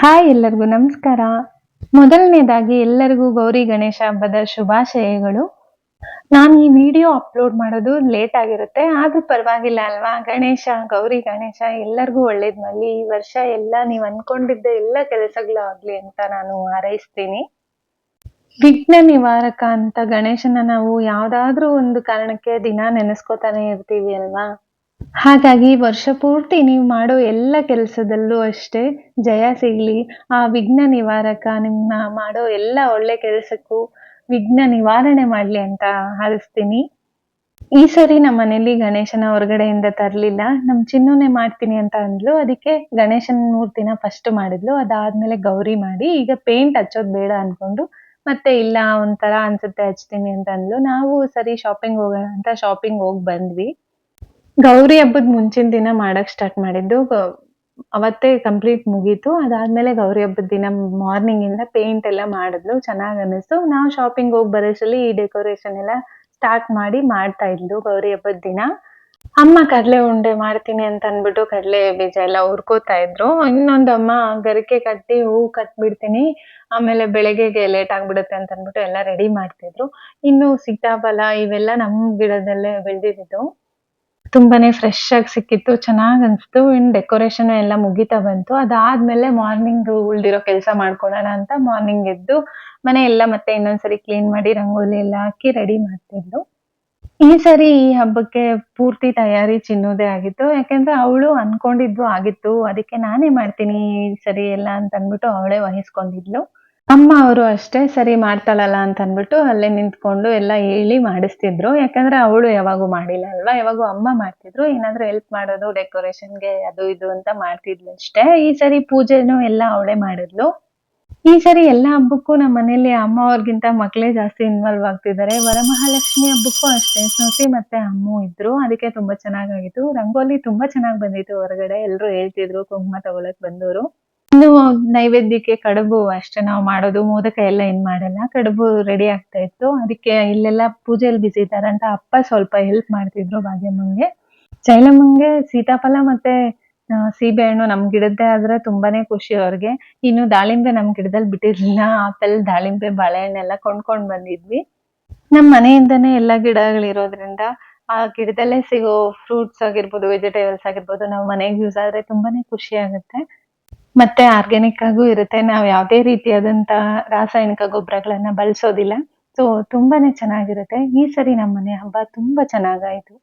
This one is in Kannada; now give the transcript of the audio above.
ಹಾಯ್ ಎಲ್ಲರಿಗೂ ನಮಸ್ಕಾರ. ಮೊದಲನೇದಾಗಿ ಎಲ್ಲರಿಗೂ ಗೌರಿ ಗಣೇಶ ಹಬ್ಬದ ಶುಭಾಶಯಗಳು. ನಾನು ಈ ವಿಡಿಯೋ ಅಪ್ಲೋಡ್ ಮಾಡೋದು ಲೇಟ್ ಆಗಿರುತ್ತೆ. ಆದ್ರೂ ಪರವಾಗಿಲ್ಲ ಅಲ್ವಾ? ಗೌರಿ ಗಣೇಶ ಎಲ್ಲರಿಗೂ ಒಳ್ಳೇದ್ ಮಾಡ್ಲಿ. ಈ ವರ್ಷ ಎಲ್ಲ ನೀವ್ ಅನ್ಕೊಂಡಿದ್ದ ಎಲ್ಲ ಕೆಲಸಗಳು ಆಗ್ಲಿ ಅಂತ ನಾನು ಹಾರೈಸ್ತೀನಿ. ವಿಘ್ನ ನಿವಾರಕ ಅಂತ ಗಣೇಶನ ನಾವು ಯಾವ್ದಾದ್ರೂ ಒಂದು ಕಾರಣಕ್ಕೆ ದಿನ ನೆನೆಸ್ಕೊತಾನೆ ಇರ್ತೀವಿ ಅಲ್ವಾ? ಹಾಗಾಗಿ ವರ್ಷ ಪೂರ್ತಿ ನೀವು ಮಾಡೋ ಎಲ್ಲ ಕೆಲಸದಲ್ಲೂ ಅಷ್ಟೇ ಜಯ ಸಿಗ್ಲಿ. ಆ ವಿಘ್ನ ನಿವಾರಕ ನಿಮ್ಮ ಮಾಡೋ ಎಲ್ಲ ಒಳ್ಳೆ ಕೆಲಸಕ್ಕೂ ವಿಘ್ನ ನಿವಾರಣೆ ಮಾಡ್ಲಿ ಅಂತ ಹಾರೈಸ್ತೀನಿ. ಈ ಸರಿ ನಮ್ಮನೇಲಿ ಗಣೇಶನ ಹೊರಗಡೆಯಿಂದ ತರ್ಲಿಲ್ಲ. ನಮ್ ಚಿನ್ನುನೇ ಮಾಡ್ತೀನಿ ಅಂತ ಅಂದ್ಲು. ಅದಕ್ಕೆ ಗಣೇಶನ್ ಮೂರ್ತಿನ ಫಸ್ಟ್ ಮಾಡಿದ್ಲು. ಅದಾದ್ಮೇಲೆ ಗೌರಿ ಮಾಡಿ, ಈಗ ಪೇಂಟ್ ಹಚ್ಚೋದ್ ಬೇಡ ಅನ್ಕೊಂಡು ಮತ್ತೆ ಇಲ್ಲ ಒಂಥರ ಅನ್ಸುತ್ತೆ ಹಚ್ತೀನಿ ಅಂತ ಅಂದ್ಲು. ನಾವು ಸರಿ ಶಾಪಿಂಗ್ ಹೋಗೋಣ ಅಂತ ಶಾಪಿಂಗ್ ಹೋಗ್ ಬಂದ್ವಿ. ಗೌರಿ ಹಬ್ಬದ್ ಮುಂಚಿನ ದಿನ ಮಾಡಕ್ ಸ್ಟಾರ್ಟ್ ಮಾಡಿದ್ದು. ಅವತ್ತೇ ಕಂಪ್ಲೀಟ್ ಮುಗೀತು. ಅದಾದ್ಮೇಲೆ ಗೌರಿ ಹಬ್ಬದ ದಿನ ಮಾರ್ನಿಂಗ್ ಇಂದ ಪೇಂಟ್ ಎಲ್ಲ ಮಾಡಿದ್ಲು. ಚೆನ್ನಾಗ್ ಅನ್ನಿಸ್ತು. ನಾವು ಶಾಪಿಂಗ್ ಹೋಗಿ ಬರೋಷ್ಟರಲ್ಲಿ ಈ ಡೆಕೋರೇಷನ್ ಎಲ್ಲ ಸ್ಟಾರ್ಟ್ ಮಾಡಿ ಮಾಡ್ತಾ ಇದ್ಲು ಗೌರಿ ಹಬ್ಬದ ದಿನ. ಅಮ್ಮ ಕಡ್ಲೆ ಉಂಡೆ ಮಾಡ್ತೀನಿ ಅಂತ ಅಂದ್ಬಿಟ್ಟು ಕಡ್ಲೆ ಬೀಜ ಎಲ್ಲ ಹುರ್ಕೋತಾ ಇದ್ರು. ಇನ್ನೊಂದು ಅಮ್ಮ ಗರಿಕೆ ಕಟ್ಟಿ ಹೂ ಕಟ್ಬಿಡ್ತೀನಿ, ಆಮೇಲೆ ಬೆಳಗ್ಗೆಗೆ ಲೇಟ್ ಆಗ್ಬಿಡುತ್ತೆ ಅಂತ ಅಂದ್ಬಿಟ್ಟು ಎಲ್ಲ ರೆಡಿ ಮಾಡ್ತಿದ್ರು. ಇನ್ನು ಸೀತಾಫಲ ಇವೆಲ್ಲ ನಮ್ ಗಿಡದಲ್ಲೇ ಬೆಳ್ದಿದ್ದು. ತುಂಬಾನೇ ಫ್ರೆಶ್ ಆಗಿ ಸಿಕ್ಕಿತ್ತು. ಚೆನ್ನಾಗ್ ಅನ್ಸ್ತು. ಇನ್ ಡೆಕೋರೇಷನ್ ಎಲ್ಲ ಮುಗೀತಾ ಬಂತು. ಅದಾದ್ಮೇಲೆ ಮಾರ್ನಿಂಗ್ ಉಳ್ದಿರೋ ಕೆಲ್ಸ ಮಾಡ್ಕೊಳ್ಳೋಣ ಅಂತ ಮಾರ್ನಿಂಗ್ ಎದ್ದು ಮನೆ ಎಲ್ಲ ಮತ್ತೆ ಇನ್ನೊಂದ್ಸರಿ ಕ್ಲೀನ್ ಮಾಡಿ ರಂಗೋಲಿ ಎಲ್ಲ ಹಾಕಿ ರೆಡಿ ಮಾಡ್ತಿದ್ಲು. ಈ ಸರಿ ಈ ಹಬ್ಬಕ್ಕೆ ಪೂರ್ತಿ ತಯಾರಿ ಚಿನ್ನುದೇ ಆಗಿತ್ತು. ಯಾಕೆಂದ್ರೆ ಅವಳು ಅನ್ಕೊಂಡಿದ್ದು ಆಗಿತ್ತು. ಅದಕ್ಕೆ ನಾನೇ ಮಾಡ್ತೀನಿ ಈ ಸರಿ ಎಲ್ಲ ಅಂತ ಅಂದ್ಬಿಟ್ಟು ಅವಳೇ ವಹಿಸ್ಕೊಂಡಿದ್ಲು. ಅಮ್ಮ ಅವರು ಅಷ್ಟೇ ಸರಿ ಮಾಡ್ತಾಳಲ್ಲ ಅಂತ ಅಂದ್ಬಿಟ್ಟು ಅಲ್ಲೇ ನಿಂತ್ಕೊಂಡು ಎಲ್ಲ ಹೇಳಿ ಮಾಡಿಸ್ತಿದ್ರು. ಯಾಕಂದ್ರೆ ಅವಳು ಯಾವಾಗೂ ಮಾಡಿಲ್ಲ ಅಲ್ವಾ? ಯಾವಾಗೂ ಅಮ್ಮ ಮಾಡ್ತಿದ್ರು. ಏನಾದ್ರು ಹೆಲ್ಪ್ ಮಾಡೋದು ಡೆಕೋರೇಷನ್‌ಗೆ ಅದು ಇದು ಅಂತ ಮಾಡ್ತಿದ್ಲು ಅಷ್ಟೇ. ಈ ಸರಿ ಪೂಜೆನೂ ಎಲ್ಲ ಅವಳೇ ಮಾಡಿದ್ಲು. ಈ ಸರಿ ಎಲ್ಲಾ ಹಬ್ಬಕ್ಕೂ ನಮ್ಮ ಮನೇಲಿ ಅಮ್ಮ ಅವ್ರಿಗಿಂತ ಮಕ್ಳೇ ಜಾಸ್ತಿ ಇನ್ವಾಲ್ವ್ ಆಗ್ತಿದ್ದಾರೆ. ವರಮಹಾಲಕ್ಷ್ಮಿ ಹಬ್ಬಕ್ಕೂ ಅಷ್ಟೇ ಶ್ರುತಿ ಮತ್ತೆ ಅಮ್ಮು ಇದ್ರು. ಅದಕ್ಕೆ ತುಂಬಾ ಚೆನ್ನಾಗಾಗಿತ್ತು. ರಂಗೋಲಿ ತುಂಬಾ ಚೆನ್ನಾಗ್ ಬಂದಿತ್ತು ಹೊರಗಡೆ. ಎಲ್ರು ಹೇಳ್ತಿದ್ರು ಕುಂಕುಮ ತಗೊಳಕ್ ಬಂದೋರು. ಇನ್ನು ನೈವೇದ್ಯಕ್ಕೆ ಕಡುಬು ಅಷ್ಟೇ ನಾವು ಮಾಡೋದು. ಮೋದಕ ಎಲ್ಲ ಏನ್ ಮಾಡಲ್ಲ. ಕಡುಬು ರೆಡಿ ಆಗ್ತಾ ಇತ್ತು. ಅದಕ್ಕೆ ಇಲ್ಲೆಲ್ಲ ಪೂಜೆಯಲ್ಲಿ ಬಿಸಿ ಇದ್ದಾರಂತ ಅಪ್ಪ ಸ್ವಲ್ಪ ಹೆಲ್ಪ್ ಮಾಡ್ತಿದ್ರು ಭಾಗ್ಯಮ್ಮಂಗೆ. ಚೈಲಮ್ಮಂಗೆ ಸೀತಾಫಲ ಮತ್ತೆ ಸೀಬೆಹಣ್ಣು ನಮ್ ಗಿಡದ್ದೇ ಆದ್ರೆ ತುಂಬಾನೇ ಖುಷಿ ಅವ್ರಿಗೆ. ಇನ್ನು ದಾಳಿಂಬೆ ನಮ್ ಗಿಡದಲ್ಲಿ ಬಿಟ್ಟಿರ್ಲಿಲ್ಲ. ಆಪಲ್, ದಾಳಿಂಬೆ, ಬಾಳೆಹಣ್ಣೆಲ್ಲ ಕೊಂಡ್ಕೊಂಡ್ ಬಂದಿದ್ವಿ. ನಮ್ ಮನೆಯಿಂದನೇ ಎಲ್ಲ ಗಿಡಗಳಿರೋದ್ರಿಂದ ಆ ಗಿಡದಲ್ಲೇ ಸಿಗೋ ಫ್ರೂಟ್ಸ್ ಆಗಿರ್ಬೋದು, ವೆಜಿಟೇಬಲ್ಸ್ ಆಗಿರ್ಬೋದು ನಾವು ಮನೆಗೆ ಯೂಸ್ ಆದ್ರೆ ತುಂಬಾನೇ ಖುಷಿ ಆಗುತ್ತೆ. ಮತ್ತೆ ಆರ್ಗ್ಯಾನಿಕ್ ಆಗೂ ಇರುತ್ತೆ. ನಾವ್ ಯಾವ್ದೇ ರೀತಿಯಾದಂತಹ ರಾಸಾಯನಿಕ ಗೊಬ್ಬರಗಳನ್ನ ಬಳಸೋದಿಲ್ಲ. ಸೊ ತುಂಬಾನೇ ಚೆನ್ನಾಗಿರುತ್ತೆ. ಈ ಸರಿ ನಮ್ಮನೆ ಹಬ್ಬ ತುಂಬಾ ಚೆನ್ನಾಗಾಯ್ತು.